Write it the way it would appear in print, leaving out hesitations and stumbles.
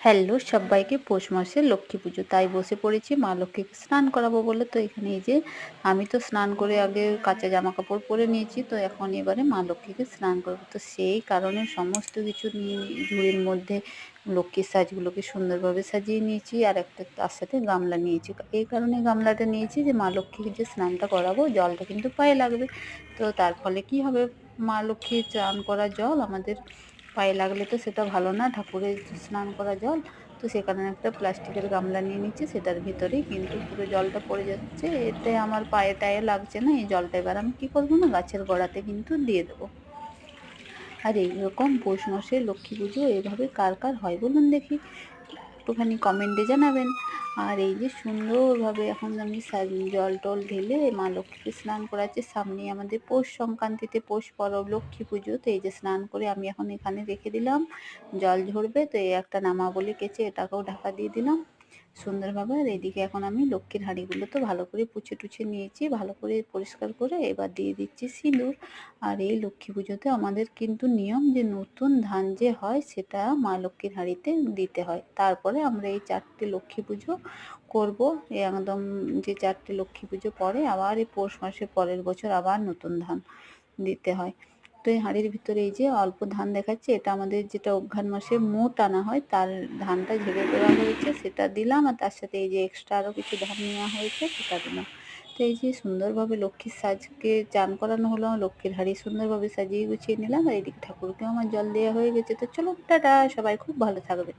Hello সব্বাইকে, পৌষ মাসের লক্ষ্মী পুজো। তাই বসে পড়েছি মা লক্ষ্মীকে স্নান করাবো বলে। তো এখানে এই যে আমি তো স্নান করে আগে কাঁচা জামাকাপড় পরে নিয়েছি। তো এখন এবারে মা লক্ষ্মীকে স্নান করবো। তো সেই কারণে সমস্ত কিছু নিয়ে ঝুড়ির মধ্যে লক্ষ্মীর সাজগুলোকে সুন্দরভাবে সাজিয়ে নিয়েছি। আর একটা তার সাথে গামলা নিয়েছি। এই কারণে গামলাটা নিয়েছি যে মা লক্ষ্মীকে যে স্নানটা করাবো, জলটা কিন্তু পায়ে লাগবে। তো তার ফলে কি হবে, মা লক্ষ্মীর চান করা জল আমাদের পায়ে লাগলে তো সেটা ভালো না, ঠাকুরের স্নান করা জল। তো সে কারণে একটা প্লাস্টিকের গামলা নিয়ে নিচ্ছি, সেটার ভিতরেই কিন্তু পুরো জলটা পড়ে যাচ্ছে। এতে আমার পায়ে টায়ে লাগছে না। এই জলটা এবার আমি কী করবো না, গাছের গোড়াতে কিন্তু দিয়ে দেবো। আর এইরকম পৌষ মাসে লক্ষ্মী পুজো এভাবে কার কার হয় বলুন দেখি, একটুখানি কমেন্টে জানাবেন। আর এই যে সুন্দরভাবে এখন আমি জল টল ঢেলে মা লক্ষ্মীকে স্নান করাচ্ছি। সামনেই আমাদের পৌষ সংক্রান্তিতে পৌষ পরব লক্ষ্মী পুজো। তো এই যে স্নান করে আমি এখন এখানে রেখে দিলাম, জল ঝরবে। তো এই একটা নামাবলি কেচে এটাকেও ঢাকা দিয়ে দিলাম সুন্দরভাবে। আর এদিকে এখন আমি লক্ষ্মীর হাঁড়িগুলো তো ভালো করে পুছে টুছে নিয়েছি, ভালো করে পরিষ্কার করে এবার দিয়ে দিচ্ছি সিঁদুর। আর এই লক্ষ্মী পুজোতে আমাদের কিন্তু নিয়ম যে নতুন ধান যে হয় সেটা মা লক্ষ্মীর হাঁড়িতে দিতে হয়। তারপরে আমরা এই 4টে লক্ষ্মী পুজো করবো। একদম যে 4টে লক্ষ্মী পুজো পরে আবার এই পৌষ মাসে পরের বছর আবার নতুন ধান দিতে হয়। তো এই হাঁড়ির ভিতরে এই যে অল্প ধান দেখাচ্ছে, এটা আমাদের যেটা অঘ্রাণ মাসে মোট আনা হয় তার ধানটা ঝেড়ে দেওয়া হয়েছে, সেটা দিলাম। আর তার সাথে এই যে এক্সট্রা আরও কিছু ধান নেওয়া হয়েছে সেটা দিলাম। তো এই যে সুন্দরভাবে লক্ষ্মীর সাজকে চান করানো হলো, লক্ষ্মীর হাঁড়ি সুন্দরভাবে সাজিয়ে গুছিয়ে নিলাম। আর এদিকে ঠাকুরকেও আমার জল দেওয়া হয়ে গেছে। তো চলো টাটা, সবাই খুব ভালো থাকবে।